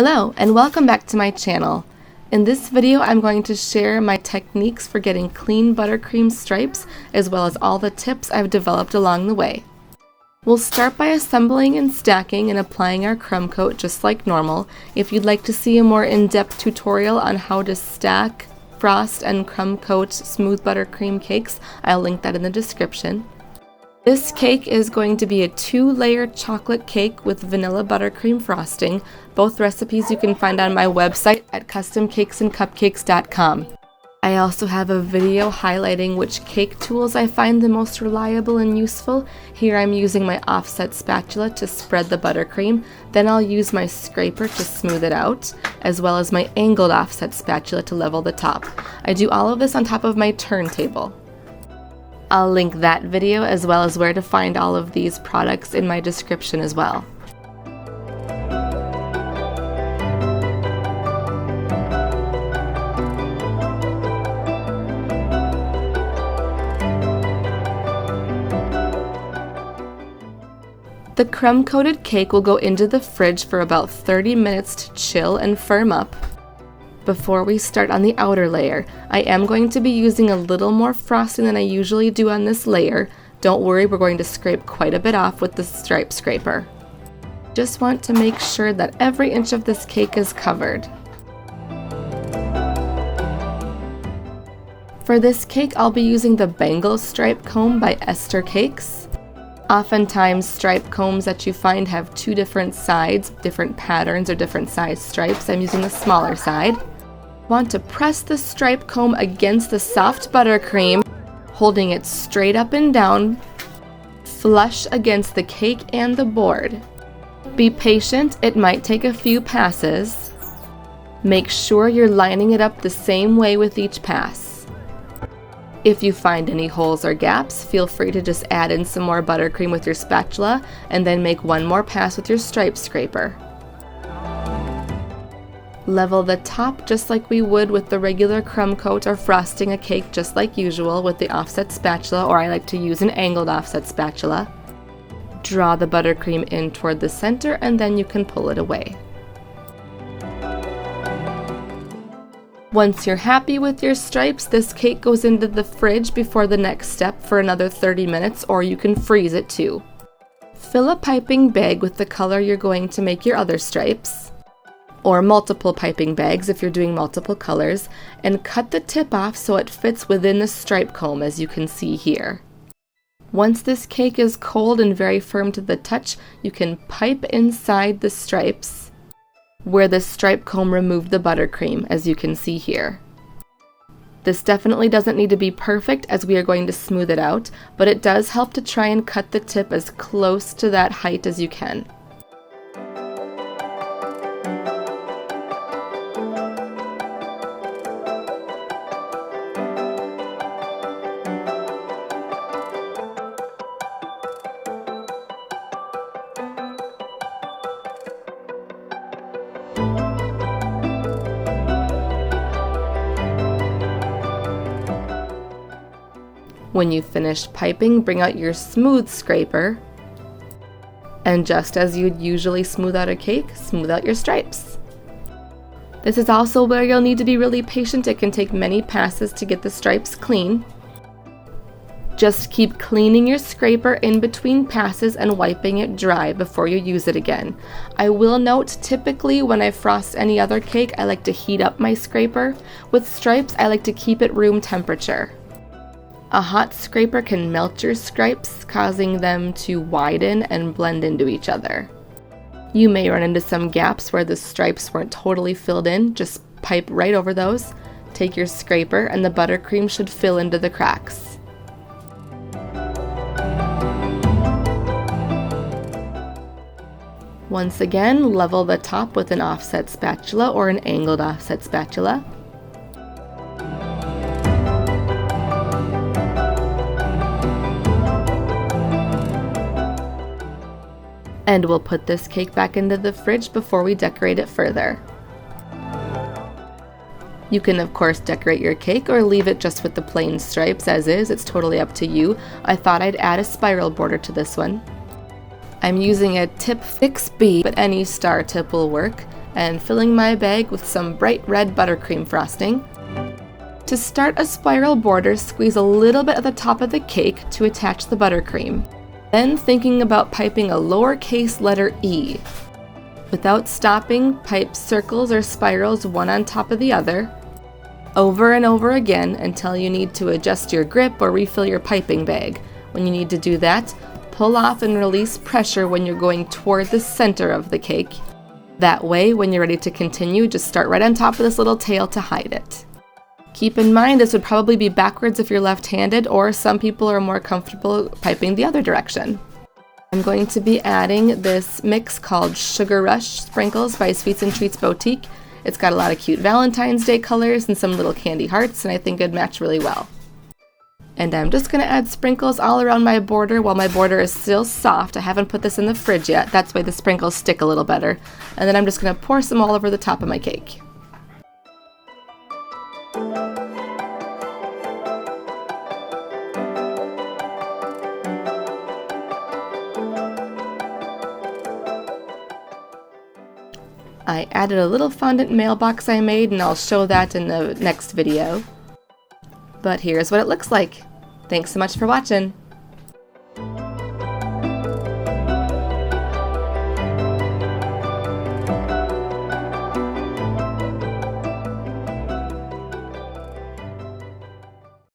Hello and welcome back to my channel. In this video I'm going to share my techniques for getting clean buttercream stripes as well as all the tips I've developed along the way. We'll start by assembling and stacking and applying our crumb coat just like normal. If you'd like to see a more in-depth tutorial on how to stack, frost, and crumb coat smooth buttercream cakes, I'll link that in the description. This cake is going to be a 2-layer chocolate cake with vanilla buttercream frosting. Both recipes you can find on my website at customcakesandcupcakes.com. I also have a video highlighting which cake tools I find the most reliable and useful. Here I'm using my offset spatula to spread the buttercream, then I'll use my scraper to smooth it out, as well as my angled offset spatula to level the top. I do all of this on top of my turntable. I'll link that video as well as where to find all of these products in my description as well. The crumb-coated cake will go into the fridge for about 30 minutes to chill and firm up. Before we start on the outer layer, I am going to be using a little more frosting than I usually do on this layer. Don't worry, we're going to scrape quite a bit off with the stripe scraper. Just want to make sure that every inch of this cake is covered. For this cake, I'll be using the Bengal Stripe Comb by Esther Cakes. Oftentimes, stripe combs that you find have two different sides, different patterns or different size stripes. I'm using the smaller side. Want to press the stripe comb against the soft buttercream, holding it straight up and down, flush against the cake and the board. Be patient, it might take a few passes. Make sure you're lining it up the same way with each pass. If you find any holes or gaps, feel free to just add in some more buttercream with your spatula and then make one more pass with your stripe scraper. Level the top just like we would with the regular crumb coat or frosting a cake just like usual with the offset spatula, or I like to use an angled offset spatula. Draw the buttercream in toward the center and then you can pull it away. Once you're happy with your stripes, this cake goes into the fridge before the next step for another 30 minutes, or you can freeze it too. Fill a piping bag with the color you're going to make your other stripes, or multiple piping bags if you're doing multiple colors, and cut the tip off so it fits within the stripe comb as you can see here. Once this cake is cold and very firm to the touch, you can pipe inside the stripes where the stripe comb removed the buttercream, as you can see here. This definitely doesn't need to be perfect as we are going to smooth it out, but it does help to try and cut the tip as close to that height as you can. When you've finished piping, bring out your smooth scraper, and just as you'd usually smooth out a cake, smooth out your stripes. This is also where you'll need to be really patient. It can take many passes to get the stripes clean. Just keep cleaning your scraper in between passes and wiping it dry before you use it again. I will note, typically when I frost any other cake, I like to heat up my scraper. With stripes, I like to keep it room temperature. A hot scraper can melt your stripes, causing them to widen and blend into each other. You may run into some gaps where the stripes weren't totally filled in. Just pipe right over those. Take your scraper and the buttercream should fill into the cracks. Once again, level the top with an offset spatula or an angled offset spatula. And we'll put this cake back into the fridge before we decorate it further. You can of course decorate your cake or leave it just with the plain stripes as is, it's totally up to you. I thought I'd add a spiral border to this one. I'm using a tip 6B, but any star tip will work. and filling my bag with some bright red buttercream frosting. To start a spiral border, squeeze a little bit at the top of the cake to attach the buttercream. Then thinking about piping a lowercase letter E. Without stopping, pipe circles or spirals one on top of the other, over and over again until you need to adjust your grip or refill your piping bag. When you need to do that, pull off and release pressure when you're going toward the center of the cake. That way, when you're ready to continue, just start right on top of this little tail to hide it. Keep in mind this would probably be backwards if you're left-handed, or some people are more comfortable piping the other direction. I'm going to be adding this mix called Sugar Rush Sprinkles by Sweets and Treats Boutique. It's got a lot of cute Valentine's Day colors and some little candy hearts, and I think it'd match really well. And I'm just going to add sprinkles all around my border while my border is still soft. I haven't put this in the fridge yet, that's why the sprinkles stick a little better. And then I'm just going to pour some all over the top of my cake. I added a little fondant mailbox I made, and I'll show that in the next video. But here's what it looks like. Thanks so much for watching.